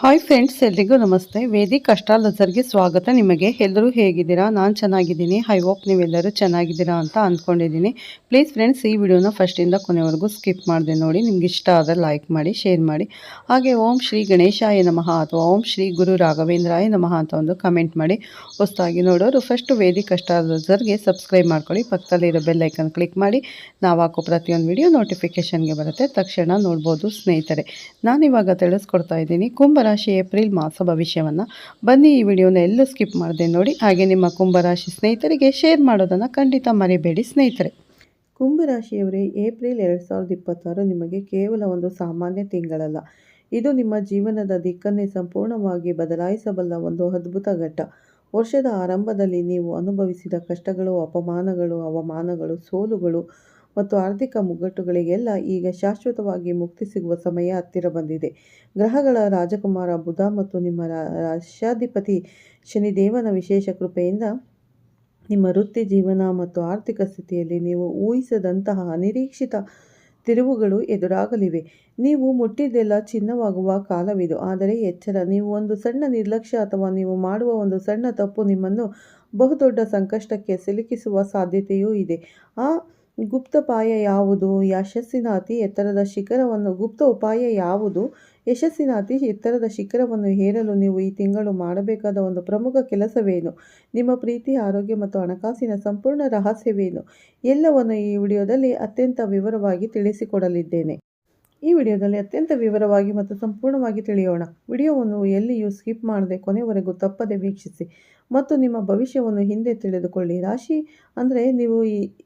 Hi friends, ಎಲ್ರಿಗೂ ನಮಸ್ತೆ. Vedic ಅಸ್ಟ್ರಾಲಜರ್ಗೆ ಸ್ವಾಗತ. ನಿಮಗೆ ಎಲ್ಲರೂ ಹೇಗಿದ್ದೀರಾ? ನಾನು ಚೆನ್ನಾಗಿದ್ದೀನಿ. ಐ ಹೋಪ್ ನೀವೆಲ್ಲರೂ ಚೆನ್ನಾಗಿದ್ದೀರಾ ಅಂತ ಅಂದ್ಕೊಂಡಿದ್ದೀನಿ. ಪ್ಲೀಸ್ ಫ್ರೆಂಡ್ಸ್, ಈ ವಿಡಿಯೋನ ಫಸ್ಟಿಂದ ಕೊನೆವರೆಗೂ ಸ್ಕಿಪ್ ಮಾಡಿದೆ ನೋಡಿ. ನಿಮ್ಗೆ ಇಷ್ಟ ಆದರೆ ಲೈಕ್ ಮಾಡಿ, ಶೇರ್ ಮಾಡಿ. ಹಾಗೆ ಓಂ ಶ್ರೀ ಗಣೇಶಾಯ ನಮಃ ಅಥವಾ ಓಂ ಶ್ರೀ ಗುರು ರಾಘವೇಂದ್ರಾಯ ನಮಃ ಅಂತ ಒಂದು ಕಮೆಂಟ್ ಮಾಡಿ. ಹೊಸದಾಗಿ ನೋಡೋರು ಫಸ್ಟು ವೇದಿಕ್ ಅಸ್ಟ್ರಾಲಜರ್ಗೆ ಸಬ್ಸ್ಕ್ರೈಬ್ ಮಾಡ್ಕೊಳ್ಳಿ. ಪಕ್ಕದಲ್ಲಿರೋ ಬೆಲ್ ಐಕನ್ ಕ್ಲಿಕ್ ಮಾಡಿ. ನಾವು ಹಾಕೋ ಪ್ರತಿಯೊಂದು ವಿಡಿಯೋ ನೋಟಿಫಿಕೇಷನ್ಗೆ ಬರುತ್ತೆ, ತಕ್ಷಣ ನೋಡ್ಬೋದು ಸ್ನೇಹಿತರೆ. ನಾನಿವಾಗ ತಿಳಿಸ್ಕೊಡ್ತಾ ಇದ್ದೀನಿ ಕುಂಭರಾಶಿ ಏಪ್ರಿಲ್ ಮಾಸ ಭವಿಷ್ಯವನ್ನು. ಬನ್ನಿ ಈ ವಿಡಿಯೋನ ಎಲ್ಲೂ ಸ್ಕಿಪ್ ಮಾಡದೆ ನೋಡಿ. ಹಾಗೆ ನಿಮ್ಮ ಕುಂಭರಾಶಿ ಸ್ನೇಹಿತರಿಗೆ ಶೇರ್ ಮಾಡೋದನ್ನು ಖಂಡಿತ ಮರಿಬೇಡಿ ಸ್ನೇಹಿತರೆ. ಕುಂಭರಾಶಿಯವರೇ, ಏಪ್ರಿಲ್ 2026 ನಿಮಗೆ ಕೇವಲ ಒಂದು ಸಾಮಾನ್ಯ ತಿಂಗಳಲ್ಲ. ಇದು ನಿಮ್ಮ ಜೀವನದ ದಿಕ್ಕನ್ನೇ ಸಂಪೂರ್ಣವಾಗಿ ಬದಲಾಯಿಸಬಲ್ಲ ಒಂದು ಅದ್ಭುತ ಘಟ್ಟ. ವರ್ಷದ ಆರಂಭದಲ್ಲಿ ನೀವು ಅನುಭವಿಸಿದ ಕಷ್ಟಗಳು, ಅಪಮಾನಗಳು, ಅವಮಾನಗಳು, ಸೋಲುಗಳು ಮತ್ತು ಆರ್ಥಿಕ ಮುಗ್ಗಟ್ಟುಗಳಿಗೆಲ್ಲ ಈಗ ಶಾಶ್ವತವಾಗಿ ಮುಕ್ತಿ ಸಿಗುವ ಸಮಯ ಹತ್ತಿರ ಬಂದಿದೆ. ಗ್ರಹಗಳ ರಾಜಕುಮಾರ ಬುಧ ಮತ್ತು ನಿಮ್ಮ ರಾಶ್ಯಾಧಿಪತಿ ಶನಿದೇವನ ವಿಶೇಷ ಕೃಪೆಯಿಂದ ನಿಮ್ಮ ವೃತ್ತಿ ಜೀವನ ಮತ್ತು ಆರ್ಥಿಕ ಸ್ಥಿತಿಯಲ್ಲಿ ನೀವು ಊಹಿಸದಂತಹ ಅನಿರೀಕ್ಷಿತ ತಿರುವುಗಳು ಎದುರಾಗಲಿವೆ. ನೀವು ಮುಟ್ಟಿದ್ದೆಲ್ಲ ಚಿನ್ನವಾಗುವ ಕಾಲವಿದು. ಆದರೆ ಎಚ್ಚರ, ನೀವು ಒಂದು ಸಣ್ಣ ನಿರ್ಲಕ್ಷ್ಯ ಅಥವಾ ನೀವು ಮಾಡುವ ಒಂದು ಸಣ್ಣ ತಪ್ಪು ನಿಮ್ಮನ್ನು ಬಹುದೊಡ್ಡ ಸಂಕಷ್ಟಕ್ಕೆ ಸಿಲುಕಿಸುವ ಸಾಧ್ಯತೆಯೂ ಇದೆ. ಆ ಗುಪ್ತ ಉಪಾಯ ಯಾವುದು? ಯಶಸ್ಸಿನ ಅತಿ ಎತ್ತರದ ಶಿಖರವನ್ನು ಏರಲು ನೀವು ಈ ತಿಂಗಳು ಮಾಡಬೇಕಾದ ಒಂದು ಪ್ರಮುಖ ಕೆಲಸವೇನು? ನಿಮ್ಮ ಪ್ರೀತಿ, ಆರೋಗ್ಯ ಮತ್ತು ಹಣಕಾಸಿನ ಸಂಪೂರ್ಣ ರಹಸ್ಯವೇನು? ಎಲ್ಲವನ್ನು ಈ ವಿಡಿಯೋದಲ್ಲಿ ಅತ್ಯಂತ ವಿವರವಾಗಿ ತಿಳಿಸಿಕೊಡಲಿದ್ದೇನೆ. ಈ ವಿಡಿಯೋದಲ್ಲಿ ಅತ್ಯಂತ ವಿವರವಾಗಿ ಮತ್ತು ಸಂಪೂರ್ಣವಾಗಿ ತಿಳಿಯೋಣ. ವಿಡಿಯೋವನ್ನು ಎಲ್ಲಿಯೂ ಸ್ಕಿಪ್ ಮಾಡದೆ ಕೊನೆವರೆಗೂ ತಪ್ಪದೆ ವೀಕ್ಷಿಸಿ ಮತ್ತು ನಿಮ್ಮ ಭವಿಷ್ಯವನ್ನು ಹಿಂದೆ ತಿಳಿದುಕೊಳ್ಳಿ. ರಾಶಿ ಅಂದರೆ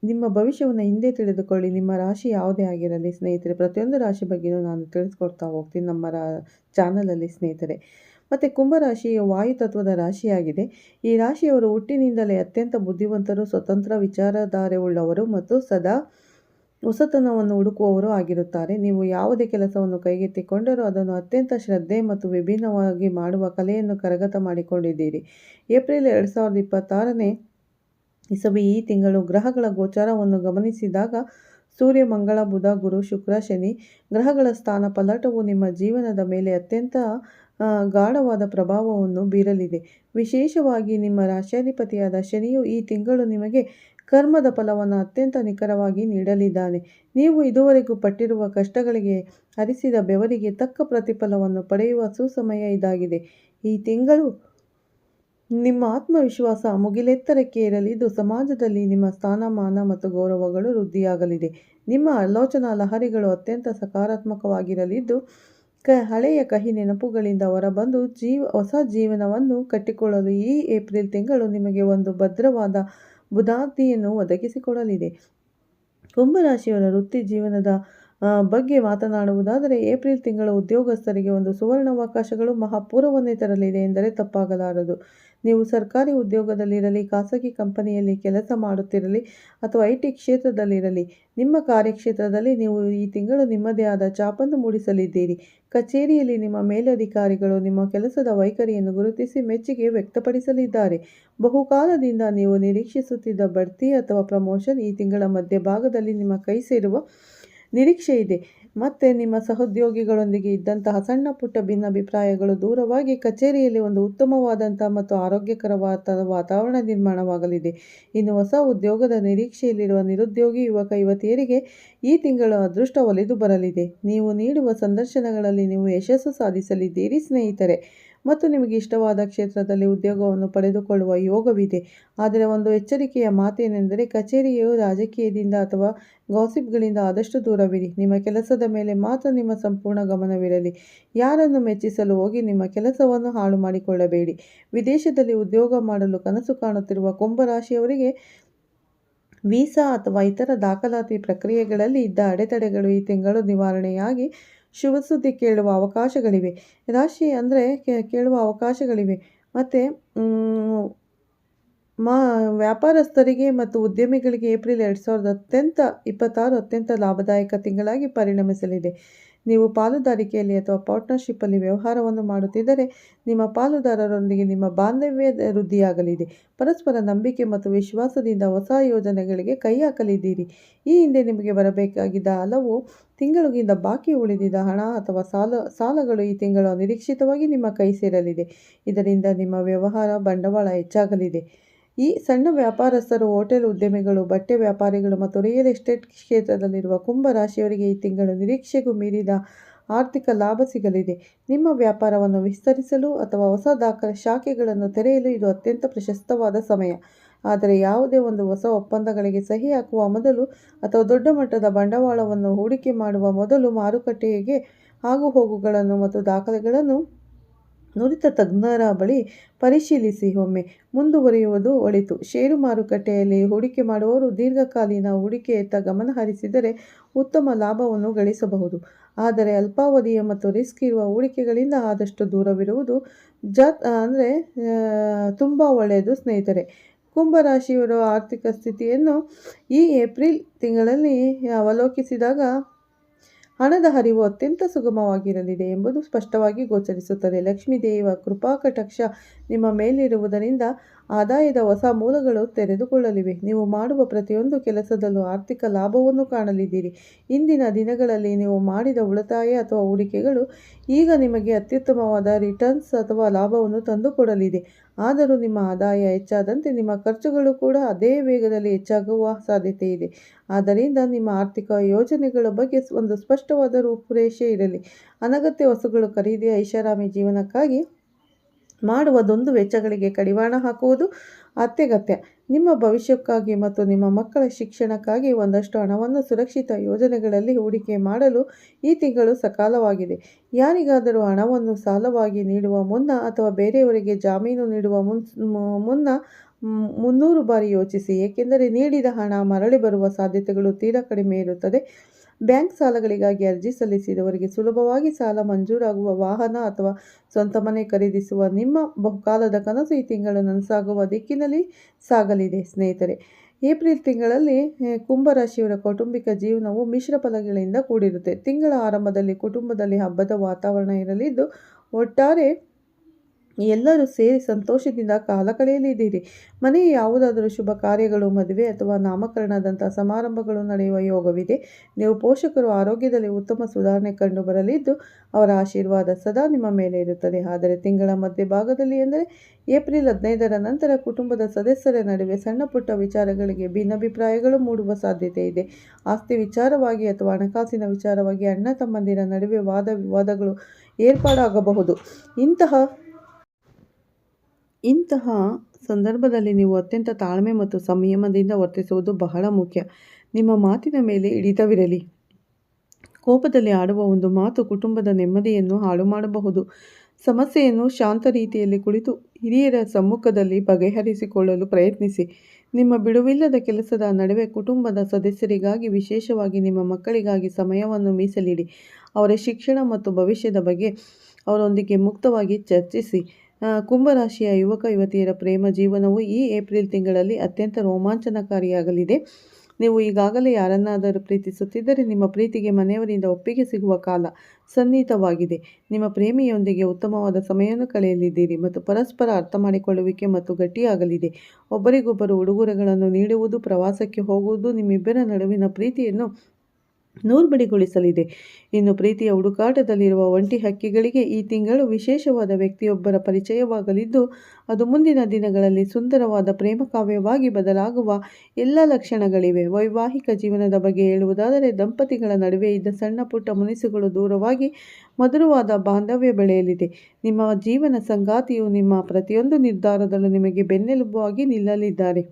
ನಿಮ್ಮ ಭವಿಷ್ಯವನ್ನು ಹಿಂದೆ ತಿಳಿದುಕೊಳ್ಳಿ. ನಿಮ್ಮ ರಾಶಿ ಯಾವುದೇ ಆಗಿರಲಿ ಸ್ನೇಹಿತರೆ, ಪ್ರತಿಯೊಂದು ರಾಶಿ ಬಗ್ಗೆಯೂ ನಾನು ತಿಳಿಸ್ಕೊಡ್ತಾ ಹೋಗ್ತೀನಿ ನಮ್ಮ ಚಾನಲಲ್ಲಿ ಸ್ನೇಹಿತರೆ. ಮತ್ತು ಕುಂಭರಾಶಿ ವಾಯುತತ್ವದ ರಾಶಿಯಾಗಿದೆ. ಈ ರಾಶಿಯವರು ಹುಟ್ಟಿನಿಂದಲೇ ಅತ್ಯಂತ ಬುದ್ಧಿವಂತರು, ಸ್ವತಂತ್ರ ವಿಚಾರಧಾರೆ ಉಳ್ಳವರು ಮತ್ತು ಸದಾ ಹೊಸತನವನ್ನು ಹುಡುಕುವವರು ಆಗಿರುತ್ತಾರೆ. ನೀವು ಯಾವುದೇ ಕೆಲಸವನ್ನು ಕೈಗೆತ್ತಿಕೊಂಡರೂ ಅದನ್ನು ಅತ್ಯಂತ ಶ್ರದ್ಧೆ ಮತ್ತು ವಿಭಿನ್ನವಾಗಿ ಮಾಡುವ ಕಲೆಯನ್ನು ಕರಗತ ಮಾಡಿಕೊಂಡಿದ್ದೀರಿ. ಏಪ್ರಿಲ್ 2026ನೇ ಇಸವಿ ಈ ತಿಂಗಳು ಗ್ರಹಗಳ ಗೋಚಾರವನ್ನು ಗಮನಿಸಿದಾಗ ಸೂರ್ಯ, ಮಂಗಳ, ಬುಧ, ಗುರು, ಶುಕ್ರ, ಶನಿ ಗ್ರಹಗಳ ಸ್ಥಾನ ಪಲ್ಲಟವು ನಿಮ್ಮ ಜೀವನದ ಮೇಲೆ ಅತ್ಯಂತ ಗಾಢವಾದ ಪ್ರಭಾವವನ್ನು ಬೀರಲಿದೆ. ವಿಶೇಷವಾಗಿ ನಿಮ್ಮ ರಾಶ್ಯಾಧಿಪತಿಯಾದ ಶನಿಯು ಈ ತಿಂಗಳು ನಿಮಗೆ ಕರ್ಮದ ಫಲವನ್ನು ಅತ್ಯಂತ ನಿಖರವಾಗಿ ನೀಡಲಿದ್ದಾನೆ. ನೀವು ಇದುವರೆಗೂ ಪಟ್ಟಿರುವ ಕಷ್ಟಗಳಿಗೆ, ಹರಿಸಿದ ಬೆವರಿಗೆ ತಕ್ಕ ಪ್ರತಿಫಲವನ್ನು ಪಡೆಯುವ ಸುಸಮಯ ಇದಾಗಿದೆ. ಈ ತಿಂಗಳು ನಿಮ್ಮ ಆತ್ಮವಿಶ್ವಾಸ ಮುಗಿಲೆತ್ತರಕ್ಕೆ ಏರಲಿದ್ದು, ಸಮಾಜದಲ್ಲಿ ನಿಮ್ಮ ಸ್ಥಾನಮಾನ ಮತ್ತು ಗೌರವಗಳು ವೃದ್ಧಿಯಾಗಲಿದೆ. ನಿಮ್ಮ ಆಲೋಚನಾ ಲಹರಿಗಳು ಅತ್ಯಂತ ಸಕಾರಾತ್ಮಕವಾಗಿರಲಿದ್ದು, ಹಳೆಯ ಕಹಿ ನೆನಪುಗಳಿಂದ ಹೊರಬಂದು ಹೊಸ ಜೀವನವನ್ನು ಕಟ್ಟಿಕೊಳ್ಳಲು ಈ ಏಪ್ರಿಲ್ ತಿಂಗಳು ನಿಮಗೆ ಒಂದು ಭದ್ರವಾದ ಬುನಾದಿಯನ್ನು ಒದಗಿಸಿಕೊಡಲಿದೆ. ಕುಂಭರಾಶಿಯವರ ವೃತ್ತಿ ಜೀವನದ ಬಗ್ಗೆ ಮಾತನಾಡುವುದಾದರೆ, ಏಪ್ರಿಲ್ ತಿಂಗಳು ಉದ್ಯೋಗಸ್ಥರಿಗೆ ಒಂದು ಸುವರ್ಣಾವಕಾಶಗಳು ಮಹಾಪೂರ್ವವನ್ನೇ ತರಲಿದೆ ಎಂದರೆ ತಪ್ಪಾಗಲಾರದು. ನೀವು ಸರ್ಕಾರಿ ಉದ್ಯೋಗದಲ್ಲಿರಲಿ, ಖಾಸಗಿ ಕಂಪನಿಯಲ್ಲಿ ಕೆಲಸ ಮಾಡುತ್ತಿರಲಿ ಅಥವಾ IT ಕ್ಷೇತ್ರದಲ್ಲಿರಲಿ, ನಿಮ್ಮ ಕಾರ್ಯಕ್ಷೇತ್ರದಲ್ಲಿ ನೀವು ಈ ತಿಂಗಳು ನಿಮ್ಮದೇ ಆದ ಛಾಪನ್ನು ಮೂಡಿಸಲಿದ್ದೀರಿ. ಕಚೇರಿಯಲ್ಲಿ ನಿಮ್ಮ ಮೇಲಧಿಕಾರಿಗಳು ನಿಮ್ಮ ಕೆಲಸದ ವೈಖರಿಯನ್ನು ಗುರುತಿಸಿ ಮೆಚ್ಚುಗೆ ವ್ಯಕ್ತಪಡಿಸಲಿದ್ದಾರೆ. ಬಹುಕಾಲದಿಂದ ನೀವು ನಿರೀಕ್ಷಿಸುತ್ತಿದ್ದ ಬಡ್ತಿ ಅಥವಾ ಪ್ರಮೋಷನ್ ಈ ತಿಂಗಳ ಮಧ್ಯಭಾಗದಲ್ಲಿ ನಿಮ್ಮ ಕೈ ಸೇರುವ ನಿರೀಕ್ಷೆ ಇದೆ. ಮತ್ತು ನಿಮ್ಮ ಸಹೋದ್ಯೋಗಿಗಳೊಂದಿಗೆ ಇದ್ದಂತಹ ಸಣ್ಣ ಪುಟ್ಟ ಭಿನ್ನಾಭಿಪ್ರಾಯಗಳು ದೂರವಾಗಿ ಕಚೇರಿಯಲ್ಲಿ ಒಂದು ಉತ್ತಮವಾದಂಥ ಮತ್ತು ಆರೋಗ್ಯಕರವಾದ ವಾತಾವರಣ ನಿರ್ಮಾಣವಾಗಲಿದೆ. ಇನ್ನು ಹೊಸ ಉದ್ಯೋಗದ ನಿರೀಕ್ಷೆಯಲ್ಲಿರುವ ನಿರುದ್ಯೋಗಿ ಯುವಕ-ಯುವತಿಯರಿಗೆ ಈ ತಿಂಗಳು ಅದೃಷ್ಟ ಒಲಿದು ಬರಲಿದೆ. ನೀವು ನೀಡುವ ಸಂದರ್ಶನಗಳಲ್ಲಿ ನೀವು ಯಶಸ್ಸು ಸಾಧಿಸಲಿದ್ದೀರಿ ಸ್ನೇಹಿತರೆ, ಮತ್ತು ನಿಮಗೆ ಇಷ್ಟವಾದ ಕ್ಷೇತ್ರದಲ್ಲಿ ಉದ್ಯೋಗವನ್ನು ಪಡೆದುಕೊಳ್ಳುವ ಯೋಗವಿದೆ. ಆದರೆ ಒಂದು ಎಚ್ಚರಿಕೆಯ ಮಾತೇನೆಂದರೆ, ಕಚೇರಿಯು ರಾಜಕೀಯದಿಂದ ಅಥವಾ ಗಾಸಿಪ್ಗಳಿಂದ ಆದಷ್ಟು ದೂರವಿರಿ. ನಿಮ್ಮ ಕೆಲಸದ ಮೇಲೆ ಮಾತ್ರ ನಿಮ್ಮ ಸಂಪೂರ್ಣ ಗಮನವಿರಲಿ. ಯಾರನ್ನು ಮೆಚ್ಚಿಸಲು ಹೋಗಿ ನಿಮ್ಮ ಕೆಲಸವನ್ನು ಹಾಳು ಮಾಡಿಕೊಳ್ಳಬೇಡಿ. ವಿದೇಶದಲ್ಲಿ ಉದ್ಯೋಗ ಮಾಡಲು ಕನಸು ಕಾಣುತ್ತಿರುವ ಕುಂಭರಾಶಿಯವರಿಗೆ ವೀಸಾ ಅಥವಾ ಇತರ ದಾಖಲಾತಿ ಪ್ರಕ್ರಿಯೆಗಳಲ್ಲಿ ಇದ್ದ ಅಡೆತಡೆಗಳು ಈ ತಿಂಗಳು ನಿವಾರಣೆಯಾಗಿ ಶುಭ ಸುದ್ದಿ ಕೇಳುವ ಅವಕಾಶಗಳಿವೆ. ರಾಶಿ ಅಂದರೆ ಕೇಳುವ ಅವಕಾಶಗಳಿವೆ. ಮತ್ತು ವ್ಯಾಪಾರಸ್ಥರಿಗೆ ಮತ್ತು ಉದ್ಯಮಿಗಳಿಗೆ ಏಪ್ರಿಲ್ 2026 ಅತ್ಯಂತ ಲಾಭದಾಯಕ ತಿಂಗಳಾಗಿ ಪರಿಣಮಿಸಲಿದೆ. ನೀವು ಪಾಲುದಾರಿಕೆಯಲ್ಲಿ ಅಥವಾ ಪಾರ್ಟ್ನರ್ಶಿಪ್ಪಲ್ಲಿ ವ್ಯವಹಾರವನ್ನು ಮಾಡುತ್ತಿದ್ದರೆ ನಿಮ್ಮ ಪಾಲುದಾರರೊಂದಿಗೆ ನಿಮ್ಮ ಬಾಂಧವ್ಯ ವೃದ್ಧಿಯಾಗಲಿದೆ. ಪರಸ್ಪರ ನಂಬಿಕೆ ಮತ್ತು ವಿಶ್ವಾಸದಿಂದ ಹೊಸ ಯೋಜನೆಗಳಿಗೆ ಕೈ ಹಾಕಲಿದ್ದೀರಿ. ಈ ಹಿಂದೆ ನಿಮಗೆ ಬರಬೇಕಾಗಿದ್ದ ಹಲವು ತಿಂಗಳಿಗಿಂತ ಬಾಕಿ ಉಳಿದಿದ್ದ ಹಣ ಅಥವಾ ಸಾಲಗಳು ಈ ತಿಂಗಳು ಅನಿರೀಕ್ಷಿತವಾಗಿ ನಿಮ್ಮ ಕೈ ಸೇರಲಿದೆ. ಇದರಿಂದ ನಿಮ್ಮ ವ್ಯವಹಾರ ಬಂಡವಾಳ ಹೆಚ್ಚಾಗಲಿದೆ. ಈ ಸಣ್ಣ ವ್ಯಾಪಾರಸ್ಥರು, ಹೋಟೆಲ್ ಉದ್ಯಮಿಗಳು, ಬಟ್ಟೆ ವ್ಯಾಪಾರಿಗಳು ಮತ್ತು ರಿಯಲ್ ಎಸ್ಟೇಟ್ ಕ್ಷೇತ್ರದಲ್ಲಿರುವ ಕುಂಭ ರಾಶಿಯವರಿಗೆ ಈ ತಿಂಗಳು ನಿರೀಕ್ಷೆಗೂ ಮೀರಿದ ಆರ್ಥಿಕ ಲಾಭ ಸಿಗಲಿದೆ. ನಿಮ್ಮ ವ್ಯಾಪಾರವನ್ನು ವಿಸ್ತರಿಸಲು ಅಥವಾ ಹೊಸ ಶಾಖೆಗಳನ್ನು ತೆರೆಯಲು ಇದು ಅತ್ಯಂತ ಪ್ರಶಸ್ತವಾದ ಸಮಯ. ಆದರೆ ಯಾವುದೇ ಒಂದು ಹೊಸ ಒಪ್ಪಂದಗಳಿಗೆ ಸಹಿ ಹಾಕುವ ಮೊದಲು ಅಥವಾ ದೊಡ್ಡ ಮಟ್ಟದ ಬಂಡವಾಳವನ್ನು ಹೂಡಿಕೆ ಮಾಡುವ ಮೊದಲು ಮಾರುಕಟ್ಟೆಗೆ ಆಗುಹೋಗುಗಳನ್ನು ಮತ್ತು ದಾಖಲೆಗಳನ್ನು ನುರಿತ ತಜ್ಞರ ಬಳಿ ಪರಿಶೀಲಿಸಿ ಒಮ್ಮೆ ಮುಂದುವರಿಯುವುದು ಒಳಿತು. ಷೇರು ಮಾರುಕಟ್ಟೆಯಲ್ಲಿ ಹೂಡಿಕೆ ಮಾಡುವವರು ದೀರ್ಘಕಾಲೀನ ಹೂಡಿಕೆಯತ್ತ ಗಮನ ಹರಿಸಿದರೆ ಉತ್ತಮ ಲಾಭವನ್ನು ಗಳಿಸಬಹುದು. ಆದರೆ ಅಲ್ಪಾವಧಿಯ ಮತ್ತು ರಿಸ್ಕ್ ಇರುವ ಹೂಡಿಕೆಗಳಿಂದ ಆದಷ್ಟು ದೂರವಿರುವುದು ತುಂಬ ಒಳ್ಳೆಯದು ಸ್ನೇಹಿತರೆ. ಕುಂಭರಾಶಿಯವರ ಆರ್ಥಿಕ ಸ್ಥಿತಿಯನ್ನು ಈ ಏಪ್ರಿಲ್ ತಿಂಗಳಲ್ಲಿ ಅವಲೋಕಿಸಿದಾಗ ಹಣದ ಹರಿವು ಅತ್ಯಂತ ಸುಗಮವಾಗಿರಲಿದೆ ಎಂಬುದು ಸ್ಪಷ್ಟವಾಗಿ ಗೋಚರಿಸುತ್ತದೆ. ಲಕ್ಷ್ಮೀ ದೇವಿಯ ಕೃಪಾಕಟಾಕ್ಷ ನಿಮ್ಮ ಮೇಲಿರುವುದರಿಂದ ಆದಾಯದ ಹೊಸ ಮೂಲಗಳು ತೆರೆದುಕೊಳ್ಳಲಿವೆ. ನೀವು ಮಾಡುವ ಪ್ರತಿಯೊಂದು ಕೆಲಸದಲ್ಲೂ ಆರ್ಥಿಕ ಲಾಭವನ್ನು ಕಾಣಲಿದ್ದೀರಿ. ಇಂದಿನ ದಿನಗಳಲ್ಲಿ ನೀವು ಮಾಡಿದ ಉಳಿತಾಯ ಅಥವಾ ಹೂಡಿಕೆಗಳು ಈಗ ನಿಮಗೆ ಅತ್ಯುತ್ತಮವಾದ ರಿಟರ್ನ್ಸ್ ಅಥವಾ ಲಾಭವನ್ನು ತಂದುಕೊಡಲಿದೆ. ಆದರೂ ನಿಮ್ಮ ಆದಾಯ ಹೆಚ್ಚಾದಂತೆ ನಿಮ್ಮ ಖರ್ಚುಗಳು ಕೂಡ ಅದೇ ವೇಗದಲ್ಲಿ ಹೆಚ್ಚಾಗುವ ಸಾಧ್ಯತೆ ಇದೆ. ಆದ್ದರಿಂದ ನಿಮ್ಮ ಆರ್ಥಿಕ ಯೋಜನೆಗಳ ಬಗ್ಗೆ ಒಂದು ಸ್ಪಷ್ಟವಾದ ರೂಪುರೇಷೆ ಇರಲಿ. ಅನಗತ್ಯ ವಸ್ತುಗಳು ಖರೀದಿ, ಐಷಾರಾಮಿ ಜೀವನಕ್ಕಾಗಿ ಮಾಡುವ ವೆಚ್ಚಗಳಿಗೆ ಕಡಿವಾಣ ಹಾಕುವುದು ಅತ್ಯಗತ್ಯ. ನಿಮ್ಮ ಭವಿಷ್ಯಕ್ಕಾಗಿ ಮತ್ತು ನಿಮ್ಮ ಮಕ್ಕಳ ಶಿಕ್ಷಣಕ್ಕಾಗಿ ಒಂದಷ್ಟು ಹಣವನ್ನು ಸುರಕ್ಷಿತ ಯೋಜನೆಗಳಲ್ಲಿ ಹೂಡಿಕೆ ಮಾಡಲು ಈ ತಿಂಗಳು ಸಕಾಲವಾಗಿದೆ. ಯಾರಿಗಾದರೂ ಹಣವನ್ನು ಸಾಲವಾಗಿ ನೀಡುವ ಮುನ್ನ ಅಥವಾ ಬೇರೆಯವರಿಗೆ ಜಾಮೀನು ನೀಡುವ ಮುನ್ನ 300 ಬಾರಿ ಯೋಚಿಸಿ, ಏಕೆಂದರೆ ನೀಡಿದ ಹಣ ಮರಳಿ ಬರುವ ಸಾಧ್ಯತೆಗಳು ತೀರಾ ಕಡಿಮೆ ಇರುತ್ತದೆ. ಬ್ಯಾಂಕ್ ಸಾಲಗಳಿಗಾಗಿ ಅರ್ಜಿ ಸಲ್ಲಿಸಿದವರಿಗೆ ಸುಲಭವಾಗಿ ಸಾಲ ಮಂಜೂರಾಗುವ ವಾಹನ ಅಥವಾ ಸ್ವಂತ ಮನೆ ಖರೀದಿಸುವ ನಿಮ್ಮ ಬಹುಕಾಲದ ಕನಸು ಈ ತಿಂಗಳು ನನಸಾಗುವ ದಿಕ್ಕಿನಲ್ಲಿ ಸಾಗಲಿದೆ ಸ್ನೇಹಿತರೆ. ಏಪ್ರಿಲ್ ತಿಂಗಳಲ್ಲಿ ಕುಂಭರಾಶಿಯವರ ಕೌಟುಂಬಿಕ ಜೀವನವು ಮಿಶ್ರ ಫಲಗಳಿಂದ ಕೂಡಿರುತ್ತೆ. ತಿಂಗಳ ಆರಂಭದಲ್ಲಿ ಕುಟುಂಬದಲ್ಲಿ ಹಬ್ಬದ ವಾತಾವರಣ ಇರಲಿದ್ದು ಒಟ್ಟಾರೆ ಎಲ್ಲರೂ ಸೇರಿ ಸಂತೋಷದಿಂದ ಕಾಲ ಕಳೆಯಲಿದ್ದೀರಿ. ಮನೆಯ ಯಾವುದಾದರೂ ಶುಭ ಕಾರ್ಯಗಳು, ಮದುವೆ ಅಥವಾ ನಾಮಕರಣದಂತಹ ಸಮಾರಂಭಗಳು ನಡೆಯುವ ಯೋಗವಿದೆ. ನೀವು ಪೋಷಕರು ಆರೋಗ್ಯದಲ್ಲಿ ಉತ್ತಮ ಸುಧಾರಣೆ ಕಂಡು ಬರಲಿದ್ದು ಅವರ ಆಶೀರ್ವಾದ ಸದಾ ನಿಮ್ಮ ಮೇಲೆ ಇರುತ್ತದೆ. ಆದರೆ ತಿಂಗಳ ಮಧ್ಯಭಾಗದಲ್ಲಿ ಎಂದರೆ ಏಪ್ರಿಲ್ 15ರ ನಂತರ ಕುಟುಂಬದ ಸದಸ್ಯರ ನಡುವೆ ಸಣ್ಣ ಪುಟ್ಟ ವಿಚಾರಗಳಿಗೆ ಭಿನ್ನಾಭಿಪ್ರಾಯಗಳು ಮೂಡುವ ಸಾಧ್ಯತೆ ಇದೆ. ಆಸ್ತಿ ವಿಚಾರವಾಗಿ ಅಥವಾ ಹಣಕಾಸಿನ ವಿಚಾರವಾಗಿ ಅಣ್ಣ ತಮ್ಮಂದಿರ ನಡುವೆ ವಾದ ವಿವಾದಗಳು ಏರ್ಪಾಡಾಗಬಹುದು. ಇಂತಹ ಸಂದರ್ಭದಲ್ಲಿ ನೀವು ಅತ್ಯಂತ ತಾಳ್ಮೆ ಮತ್ತು ಸಂಯಮದಿಂದ ವರ್ತಿಸುವುದು ಬಹಳ ಮುಖ್ಯ. ನಿಮ್ಮ ಮಾತಿನ ಮೇಲೆ ಹಿಡಿತವಿರಲಿ. ಕೋಪದಲ್ಲಿ ಆಡುವ ಒಂದು ಮಾತು ಕುಟುಂಬದ ನೆಮ್ಮದಿಯನ್ನು ಹಾಳು ಮಾಡಬಹುದು. ಸಮಸ್ಯೆಯನ್ನು ಶಾಂತ ರೀತಿಯಲ್ಲಿ ಕುಳಿತು ಹಿರಿಯರ ಸಮ್ಮುಖದಲ್ಲಿ ಬಗೆಹರಿಸಿಕೊಳ್ಳಲು ಪ್ರಯತ್ನಿಸಿ. ನಿಮ್ಮ ಬಿಡುವಿಲ್ಲದ ಕೆಲಸದ ನಡುವೆ ಕುಟುಂಬದ ಸದಸ್ಯರಿಗಾಗಿ, ವಿಶೇಷವಾಗಿ ನಿಮ್ಮ ಮಕ್ಕಳಿಗಾಗಿ ಸಮಯವನ್ನು ಮೀಸಲಿಡಿ. ಅವರ ಶಿಕ್ಷಣ ಮತ್ತು ಭವಿಷ್ಯದ ಬಗ್ಗೆ ಅವರೊಂದಿಗೆ ಮುಕ್ತವಾಗಿ ಚರ್ಚಿಸಿ. ಕುಂಭರಾಶಿಯ ಯುವಕ ಯುವತಿಯರ ಪ್ರೇಮ ಜೀವನವು ಈ ಏಪ್ರಿಲ್ ತಿಂಗಳಲ್ಲಿ ಅತ್ಯಂತ ರೋಮಾಂಚನಕಾರಿಯಾಗಲಿದೆ. ನೀವು ಈಗಾಗಲೇ ಯಾರನ್ನಾದರೂ ಪ್ರೀತಿಸುತ್ತಿದ್ದರೆ ನಿಮ್ಮ ಪ್ರೀತಿಗೆ ಮನೆಯವರಿಂದ ಒಪ್ಪಿಗೆ ಸಿಗುವ ಕಾಲ ಸನ್ನಿಹಿತವಾಗಿದೆ. ನಿಮ್ಮ ಪ್ರೇಮಿಯೊಂದಿಗೆ ಉತ್ತಮವಾದ ಸಮಯವನ್ನು ಕಳೆಯಲಿದ್ದೀರಿ ಮತ್ತು ಪರಸ್ಪರ ಅರ್ಥ ಮಾಡಿಕೊಳ್ಳುವಿಕೆ ಮತ್ತು ಗಟ್ಟಿಯಾಗಲಿದೆ. ಒಬ್ಬರಿಗೊಬ್ಬರು ಉಡುಗೊರೆಗಳನ್ನು ನೀಡುವುದು, ಪ್ರವಾಸಕ್ಕೆ ಹೋಗುವುದು ನಿಮ್ಮಿಬ್ಬರ ನಡುವಿನ ಪ್ರೀತಿಯನ್ನು ನೂರ್ಬಡಿಗೊಳಿಸಲಿದೆ. ಇನ್ನು ಪ್ರೀತಿಯ ಹುಡುಕಾಟದಲ್ಲಿರುವ ಒಂಟಿ ಹಕ್ಕಿಗಳಿಗೆ ಈ ತಿಂಗಳು ವಿಶೇಷವಾದ ವ್ಯಕ್ತಿಯೊಬ್ಬರ ಪರಿಚಯವಾಗಲಿದ್ದು ಅದು ಮುಂದಿನ ದಿನಗಳಲ್ಲಿ ಸುಂದರವಾದ ಪ್ರೇಮ ಕಾವ್ಯವಾಗಿ ಬದಲಾಗುವ ಎಲ್ಲ ಲಕ್ಷಣಗಳಿವೆ. ವೈವಾಹಿಕ ಜೀವನದ ಬಗ್ಗೆ ಹೇಳುವುದಾದರೆ ದಂಪತಿಗಳ ನಡುವೆ ಇದ್ದ ಸಣ್ಣ ಪುಟ್ಟ ಮುನಿಸುಗಳು ದೂರವಾಗಿ ಮಧುರವಾದ ಬಾಂಧವ್ಯ ಬೆಳೆಯಲಿದೆ. ನಿಮ್ಮ ಜೀವನ ಸಂಗಾತಿಯು ನಿಮ್ಮ ಪ್ರತಿಯೊಂದು ನಿರ್ಧಾರದಲ್ಲೂ ನಿಮಗೆ ಬೆನ್ನೆಲುಬಾಗಿ ನಿಲ್ಲಲಿದ್ದಾರೆ.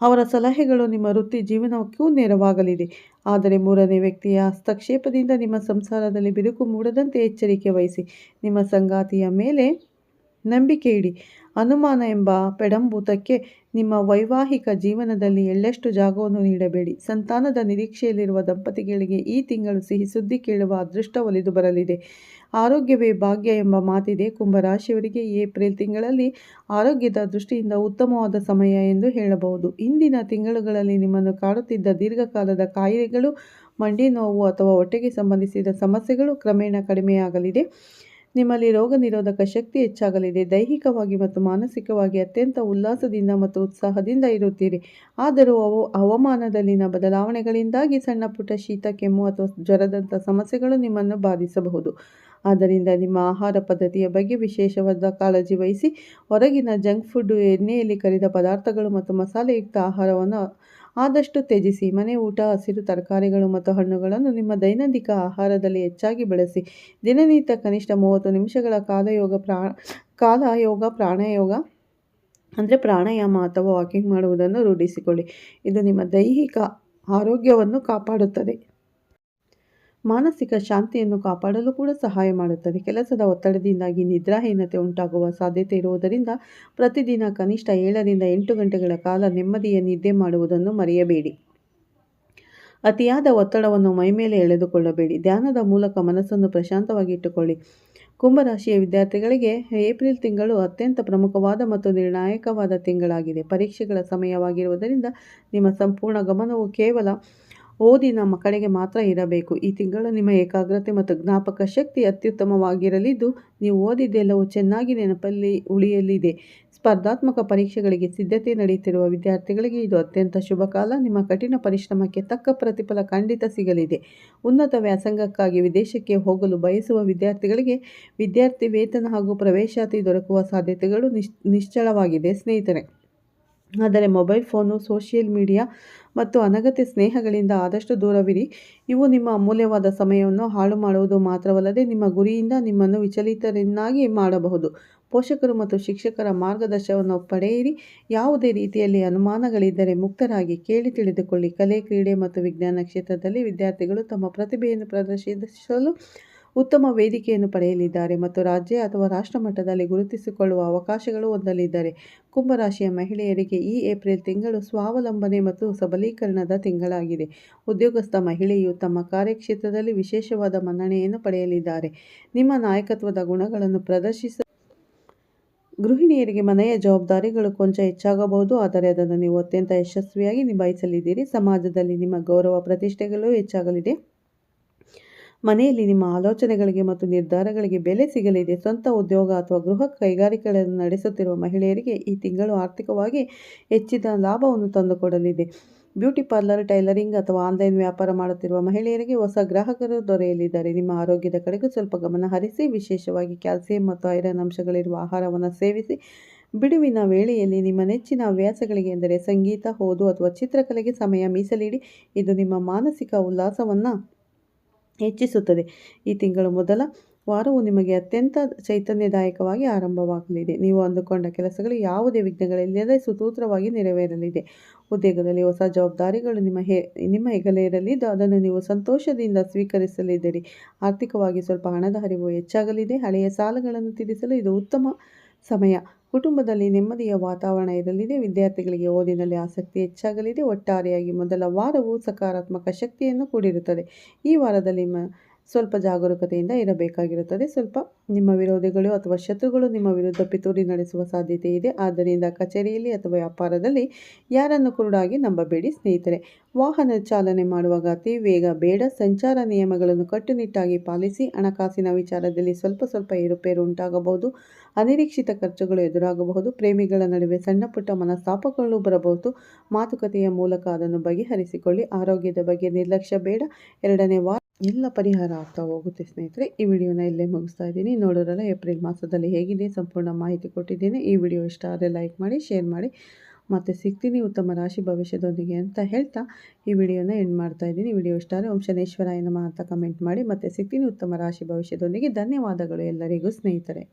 ಅವರ ಸಲಹೆಗಳು ನಿಮ್ಮ ವೃತ್ತಿ ಜೀವನಕ್ಕೂ ನೆರವಾಗಲಿದೆ. ಆದರೆ ಮೂರನೇ ವ್ಯಕ್ತಿಯ ಹಸ್ತಕ್ಷೇಪದಿಂದ ನಿಮ್ಮ ಸಂಸಾರದಲ್ಲಿ ಬಿರುಕು ಮೂಡದಂತೆ ಎಚ್ಚರಿಕೆ ವಹಿಸಿ. ನಿಮ್ಮ ಸಂಗಾತಿಯ ಮೇಲೆ ನಂಬಿಕೆ ಇಡಿ. ಅನುಮಾನ ಎಂಬ ಪೆಡಂಭೂತಕ್ಕೆ ನಿಮ್ಮ ವೈವಾಹಿಕ ಜೀವನದಲ್ಲಿ ಎಳ್ಳಷ್ಟು ಜಾಗವನ್ನು ನೀಡಬೇಡಿ. ಸಂತಾನದ ನಿರೀಕ್ಷೆಯಲ್ಲಿರುವ ದಂಪತಿಗಳಿಗೆ ಈ ತಿಂಗಳು ಸಿಹಿ ಸುದ್ದಿ ಕೇಳುವ ಅದೃಷ್ಟ ಒಲಿದು ಬರಲಿದೆ. ಆರೋಗ್ಯವೇ ಭಾಗ್ಯ ಎಂಬ ಮಾತಿದೆ. ಕುಂಭರಾಶಿಯವರಿಗೆ ಈ ಏಪ್ರಿಲ್ ತಿಂಗಳಲ್ಲಿ ಆರೋಗ್ಯದ ದೃಷ್ಟಿಯಿಂದ ಉತ್ತಮವಾದ ಸಮಯ ಎಂದು ಹೇಳಬಹುದು. ಇಂದಿನ ತಿಂಗಳುಗಳಲ್ಲಿ ನಿಮ್ಮನ್ನು ಕಾಡುತ್ತಿದ್ದ ದೀರ್ಘಕಾಲದ ಕಾಯಿಲೆಗಳು ಮಂಡಿ ನೋವು ಅಥವಾ ಹೊಟ್ಟೆಗೆ ಸಂಬಂಧಿಸಿದ ಸಮಸ್ಯೆಗಳು ಕ್ರಮೇಣ ಕಡಿಮೆಯಾಗಲಿದೆ. ನಿಮ್ಮಲ್ಲಿ ರೋಗ ನಿರೋಧಕ ಶಕ್ತಿ ಹೆಚ್ಚಾಗಲಿದೆ. ದೈಹಿಕವಾಗಿ ಮತ್ತು ಮಾನಸಿಕವಾಗಿ ಅತ್ಯಂತ ಉಲ್ಲಾಸದಿಂದ ಮತ್ತು ಉತ್ಸಾಹದಿಂದ ಇರುತ್ತೀರಿ. ಆದರೂ ಹವಾಮಾನದಲ್ಲಿನ ಬದಲಾವಣೆಗಳಿಂದಾಗಿ ಸಣ್ಣ ಪುಟ್ಟ ಶೀತ, ಕೆಮ್ಮು ಅಥವಾ ಜ್ವರದಂಥ ಸಮಸ್ಯೆಗಳು ನಿಮ್ಮನ್ನು ಬಾಧಿಸಬಹುದು. ಆದ್ದರಿಂದ ನಿಮ್ಮ ಆಹಾರ ಪದ್ಧತಿಯ ಬಗ್ಗೆ ವಿಶೇಷವಾದ ಕಾಳಜಿ ವಹಿಸಿ. ಹೊರಗಿನ ಜಂಕ್ ಫುಡ್, ಎಣ್ಣೆಯಲ್ಲಿ ಕರಿದ ಪದಾರ್ಥಗಳು ಮತ್ತು ಮಸಾಲೆಯುಕ್ತ ಆಹಾರವನ್ನು ಆದಷ್ಟು ತ್ಯಜಿಸಿ. ಮನೆ ಊಟ, ಹಸಿರು ತರಕಾರಿಗಳು ಮತ್ತು ಹಣ್ಣುಗಳನ್ನು ನಿಮ್ಮ ದೈನಂದಿನ ಆಹಾರದಲ್ಲಿ ಹೆಚ್ಚಾಗಿ ಬಳಸಿ. ದಿನನಿತ್ಯ ಕನಿಷ್ಠ 30 ನಿಮಿಷಗಳ ಪ್ರಾಣಾಯಾಮ ಅಥವಾ ವಾಕಿಂಗ್ ಮಾಡುವುದನ್ನು ರೂಢಿಸಿಕೊಳ್ಳಿ. ಇದು ನಿಮ್ಮ ದೈಹಿಕ ಆರೋಗ್ಯವನ್ನು ಕಾಪಾಡುತ್ತದೆ. ಮಾನಸಿಕ ಶಾಂತಿಯನ್ನು ಕಾಪಾಡಲು ಕೂಡ ಸಹಾಯ ಮಾಡುತ್ತದೆ. ಕೆಲಸದ ಒತ್ತಡದಿಂದಾಗಿ ನಿದ್ರಾಹೀನತೆ ಉಂಟಾಗುವ ಸಾಧ್ಯತೆ ಇರುವುದರಿಂದ ಪ್ರತಿದಿನ ಕನಿಷ್ಠ 7 ರಿಂದ 8 ಗಂಟೆಗಳ ಕಾಲ ನೆಮ್ಮದಿಯ ನಿದ್ದೆ ಮಾಡುವುದನ್ನು ಮರೆಯಬೇಡಿ. ಅತಿಯಾದ ಒತ್ತಡವನ್ನು ಮೈಮೇಲೆ ಎಳೆದುಕೊಳ್ಳಬೇಡಿ. ಧ್ಯಾನದ ಮೂಲಕ ಮನಸ್ಸನ್ನು ಪ್ರಶಾಂತವಾಗಿ ಇಟ್ಟುಕೊಳ್ಳಿ. ಕುಂಭರಾಶಿಯ ವಿದ್ಯಾರ್ಥಿಗಳಿಗೆ ಏಪ್ರಿಲ್ ತಿಂಗಳು ಅತ್ಯಂತ ಪ್ರಮುಖವಾದ ಮತ್ತು ನಿರ್ಣಾಯಕವಾದ ತಿಂಗಳಾಗಿದೆ. ಪರೀಕ್ಷೆಗಳ ಸಮಯವಾಗಿರುವುದರಿಂದ ನಿಮ್ಮ ಸಂಪೂರ್ಣ ಗಮನವು ಕೇವಲ ಓದಿನ ಕಡೆಗೆ ಮಾತ್ರ ಇರಬೇಕು. ಈ ತಿಂಗಳು ನಿಮ್ಮ ಏಕಾಗ್ರತೆ ಮತ್ತು ಜ್ಞಾಪಕ ಶಕ್ತಿ ಅತ್ಯುತ್ತಮವಾಗಿರಲಿದ್ದು, ನೀವು ಓದಿದ್ದೆಲ್ಲವೂ ಚೆನ್ನಾಗಿ ನೆನಪಲ್ಲಿ ಉಳಿಯಲಿದೆ. ಸ್ಪರ್ಧಾತ್ಮಕ ಪರೀಕ್ಷೆಗಳಿಗೆ ಸಿದ್ಧತೆ ನಡೆಯುತ್ತಿರುವ ವಿದ್ಯಾರ್ಥಿಗಳಿಗೆ ಇದು ಅತ್ಯಂತ ಶುಭ ಕಾಲ. ನಿಮ್ಮ ಕಠಿಣ ಪರಿಶ್ರಮಕ್ಕೆ ತಕ್ಕ ಪ್ರತಿಫಲ ಖಂಡಿತ ಸಿಗಲಿದೆ. ಉನ್ನತ ವ್ಯಾಸಂಗಕ್ಕಾಗಿ ವಿದೇಶಕ್ಕೆ ಹೋಗಲು ಬಯಸುವ ವಿದ್ಯಾರ್ಥಿಗಳಿಗೆ ವಿದ್ಯಾರ್ಥಿ ವೇತನ ಹಾಗೂ ಪ್ರವೇಶಾತಿ ದೊರಕುವ ಸಾಧ್ಯತೆಗಳು ನಿಶ್ಚಳವಾಗಿದೆ ಸ್ನೇಹಿತರೆ. ಆದರೆ ಮೊಬೈಲ್ ಫೋನು, ಸೋಷಿಯಲ್ ಮೀಡಿಯಾ ಮತ್ತು ಅನಗತ್ಯ ಸ್ನೇಹಗಳಿಂದ ಆದಷ್ಟು ದೂರವಿರಿ. ಇವು ನಿಮ್ಮ ಅಮೂಲ್ಯವಾದ ಸಮಯವನ್ನು ಹಾಳು ಮಾಡುವುದು ಮಾತ್ರವಲ್ಲದೆ ನಿಮ್ಮ ಗುರಿಯಿಂದ ನಿಮ್ಮನ್ನು ವಿಚಲಿತರನ್ನಾಗಿ ಮಾಡಬಹುದು. ಪೋಷಕರು ಮತ್ತು ಶಿಕ್ಷಕರ ಮಾರ್ಗದರ್ಶನವನ್ನು ಪಡೆಯಿರಿ. ಯಾವುದೇ ರೀತಿಯಲ್ಲಿ ಅನುಮಾನಗಳಿದ್ದರೆ ಮುಕ್ತರಾಗಿ ಕೇಳಿ ತಿಳಿದುಕೊಳ್ಳಿ. ಕಲೆ, ಕ್ರೀಡೆ ಮತ್ತು ವಿಜ್ಞಾನ ಕ್ಷೇತ್ರದಲ್ಲಿ ವಿದ್ಯಾರ್ಥಿಗಳು ತಮ್ಮ ಪ್ರತಿಭೆಯನ್ನು ಪ್ರದರ್ಶಿಸಲು ಉತ್ತಮ ವೇದಿಕೆಯನ್ನು ಪಡೆಯಲಿದ್ದಾರೆ ಮತ್ತು ರಾಜ್ಯ ಅಥವಾ ರಾಷ್ಟ್ರ ಮಟ್ಟದಲ್ಲಿ ಗುರುತಿಸಿಕೊಳ್ಳುವ ಅವಕಾಶಗಳು ಹೊಂದಲಿದ್ದಾರೆ. ಕುಂಭರಾಶಿಯ ಮಹಿಳೆಯರಿಗೆ ಈ ಏಪ್ರಿಲ್ ತಿಂಗಳು ಸ್ವಾವಲಂಬನೆ ಮತ್ತು ಸಬಲೀಕರಣದ ತಿಂಗಳಾಗಿದೆ. ಉದ್ಯೋಗಸ್ಥ ಮಹಿಳೆಯು ತಮ್ಮ ಕಾರ್ಯಕ್ಷೇತ್ರದಲ್ಲಿ ವಿಶೇಷವಾದ ಮನ್ನಣೆಯನ್ನು ಪಡೆಯಲಿದ್ದಾರೆ. ನಿಮ್ಮ ನಾಯಕತ್ವದ ಗುಣಗಳನ್ನು ಗೃಹಿಣಿಯರಿಗೆ ಮನೆಯ ಜವಾಬ್ದಾರಿಗಳು ಕೊಂಚ ಹೆಚ್ಚಾಗಬಹುದು, ಆದರೆ ಅದನ್ನು ನೀವು ಅತ್ಯಂತ ಯಶಸ್ವಿಯಾಗಿ ನಿಭಾಯಿಸಲಿದ್ದೀರಿ. ಸಮಾಜದಲ್ಲಿ ನಿಮ್ಮ ಗೌರವ ಪ್ರತಿಷ್ಠೆಗಳು ಹೆಚ್ಚಾಗಲಿದೆ. ಮನೆಯಲ್ಲಿ ನಿಮ್ಮ ಆಲೋಚನೆಗಳಿಗೆ ಮತ್ತು ನಿರ್ಧಾರಗಳಿಗೆ ಬೆಲೆ ಸಿಗಲಿದೆ. ಸ್ವಂತ ಉದ್ಯೋಗ ಅಥವಾ ಗೃಹ ಕೈಗಾರಿಕೆಗಳನ್ನು ನಡೆಸುತ್ತಿರುವ ಮಹಿಳೆಯರಿಗೆ ಈ ತಿಂಗಳು ಆರ್ಥಿಕವಾಗಿ ಹೆಚ್ಚಿನ ಲಾಭವನ್ನು ತಂದುಕೊಡಲಿದೆ. ಬ್ಯೂಟಿ ಪಾರ್ಲರ್, ಟೈಲರಿಂಗ್ ಅಥವಾ ಆನ್ಲೈನ್ ವ್ಯಾಪಾರ ಮಾಡುತ್ತಿರುವ ಮಹಿಳೆಯರಿಗೆ ಹೊಸ ಗ್ರಾಹಕರು ದೊರೆಯಲಿದ್ದಾರೆ. ನಿಮ್ಮ ಆರೋಗ್ಯದ ಕಡೆಗೂ ಸ್ವಲ್ಪ ಗಮನ ಹರಿಸಿ. ವಿಶೇಷವಾಗಿ ಕ್ಯಾಲ್ಸಿಯಂ ಮತ್ತು ಐರನ್ ಅಂಶಗಳಿರುವ ಆಹಾರವನ್ನು ಸೇವಿಸಿ. ಬಿಡುವಿನ ವೇಳೆಯಲ್ಲಿ ನಿಮ್ಮ ನೆಚ್ಚಿನ ಹವ್ಯಾಸಗಳಿಗೆ ಎಂದರೆ ಸಂಗೀತ, ಓದು ಅಥವಾ ಚಿತ್ರಕಲೆಗೆ ಸಮಯ ಮೀಸಲಿಡಿ. ಇದು ನಿಮ್ಮ ಮಾನಸಿಕ ಉಲ್ಲಾಸವನ್ನು ಹೆಚ್ಚಿಸುತ್ತದೆ. ಈ ತಿಂಗಳು ಮೊದಲ ವಾರವು ನಿಮಗೆ ಅತ್ಯಂತ ಚೈತನ್ಯದಾಯಕವಾಗಿ ಆರಂಭವಾಗಲಿದೆ. ನೀವು ಅಂದುಕೊಂಡ ಕೆಲಸಗಳು ಯಾವುದೇ ವಿಘ್ನಗಳಿಲ್ಲದೆ ಸುಸೂತ್ರವಾಗಿ ನೆರವೇರಲಿದೆ. ಉದ್ಯೋಗದಲ್ಲಿ ಹೊಸ ಜವಾಬ್ದಾರಿಗಳು ನಿಮ್ಮ ಹೆಗಲೇರಲಿದ್ದು, ಅದನ್ನು ನೀವು ಸಂತೋಷದಿಂದ ಸ್ವೀಕರಿಸಲಿದ್ದೀರಿ. ಆರ್ಥಿಕವಾಗಿ ಸ್ವಲ್ಪ ಹಣದ ಹರಿವು ಹೆಚ್ಚಾಗಲಿದೆ. ಹಳೆಯ ಸಾಲಗಳನ್ನು ತೀರಿಸಲು ಇದು ಉತ್ತಮ ಸಮಯ. ಕುಟುಂಬದಲ್ಲಿ ನೆಮ್ಮದಿಯ ವಾತಾವರಣ ಇರಲಿದೆ. ವಿದ್ಯಾರ್ಥಿಗಳಿಗೆ ಓದಿನಲ್ಲಿ ಆಸಕ್ತಿ ಹೆಚ್ಚಾಗಲಿದೆ. ಒಟ್ಟಾರೆಯಾಗಿ ಮೊದಲ ವಾರವು ಸಕಾರಾತ್ಮಕ ಶಕ್ತಿಯನ್ನು ಕೂಡಿರುತ್ತದೆ. ಈ ವಾರದಲ್ಲಿ ಸ್ವಲ್ಪ ಜಾಗರೂಕತೆಯಿಂದ ಇರಬೇಕಾಗಿರುತ್ತದೆ. ಸ್ವಲ್ಪ ನಿಮ್ಮ ವಿರೋಧಿಗಳು ಅಥವಾ ಶತ್ರುಗಳು ನಿಮ್ಮ ವಿರುದ್ಧ ಪಿತೂರಿ ನಡೆಸುವ ಸಾಧ್ಯತೆ ಇದೆ. ಆದ್ದರಿಂದ ಕಚೇರಿಯಲ್ಲಿ ಅಥವಾ ವ್ಯಾಪಾರದಲ್ಲಿ ಯಾರನ್ನು ಕುರುಡಾಗಿ ನಂಬಬೇಡಿ ಸ್ನೇಹಿತರೆ. ವಾಹನ ಚಾಲನೆ ಮಾಡುವಾಗ ಅತಿ ವೇಗ ಬೇಡ. ಸಂಚಾರ ನಿಯಮಗಳನ್ನು ಕಟ್ಟುನಿಟ್ಟಾಗಿ ಪಾಲಿಸಿ. ಹಣಕಾಸಿನ ವಿಚಾರದಲ್ಲಿ ಸ್ವಲ್ಪ ಏರುಪೇರು ಉಂಟಾಗಬಹುದು. ಅನಿರೀಕ್ಷಿತ ಖರ್ಚುಗಳು ಎದುರಾಗಬಹುದು. ಪ್ರೇಮಿಗಳ ನಡುವೆ ಸಣ್ಣ ಪುಟ್ಟ ಮನಸ್ತಾಪಗಳು ಬರಬಹುದು. ಮಾತುಕತೆಯ ಮೂಲಕ ಅದನ್ನು ಬಗೆಹರಿಸಿಕೊಳ್ಳಿ. ಆರೋಗ್ಯದ ಬಗ್ಗೆ ನಿರ್ಲಕ್ಷ್ಯ ಬೇಡ. 2ನೇ ವಾರ ಎಲ್ಲ ಪರಿಹಾರ ಆಗ್ತಾ ಹೋಗುತ್ತೆ ಸ್ನೇಹಿತರೆ. ಈ ವಿಡಿಯೋನ ಇಲ್ಲೇ ಮುಗಿಸ್ತಾ ಇದ್ದೀನಿ. ನೋಡೋರಲ್ಲ ಏಪ್ರಿಲ್ ಮಾಸದಲ್ಲಿ ಹೇಗಿದೆ ಸಂಪೂರ್ಣ ಮಾಹಿತಿ ಕೊಟ್ಟಿದ್ದೀನಿ. ಈ ವಿಡಿಯೋ ಇಷ್ಟ ಆದರೆ ಲೈಕ್ ಮಾಡಿ, ಶೇರ್ ಮಾಡಿ. ಮತ್ತೆ ಸಿಗ್ತೀನಿ ಉತ್ತಮ ರಾಶಿ ಭವಿಷ್ಯದೊಂದಿಗೆ ಅಂತ ಹೇಳ್ತಾ ಈ ವಿಡಿಯೋನ ಎಂಡ್ ಮಾಡ್ತಾ ಇದ್ದೀನಿ. ವಿಡಿಯೋ ಇಷ್ಟ ಆದರೆ ಓಂ ಶನೇಶ್ವರಾಯ ನಮಃ ಅಂತ ಕಮೆಂಟ್ ಮಾಡಿ. ಮತ್ತೆ ಸಿಗ್ತೀನಿ ಉತ್ತಮ ರಾಶಿ ಭವಿಷ್ಯದೊಂದಿಗೆ. ಧನ್ಯವಾದಗಳು ಎಲ್ಲರಿಗೂ ಸ್ನೇಹಿತರೆ.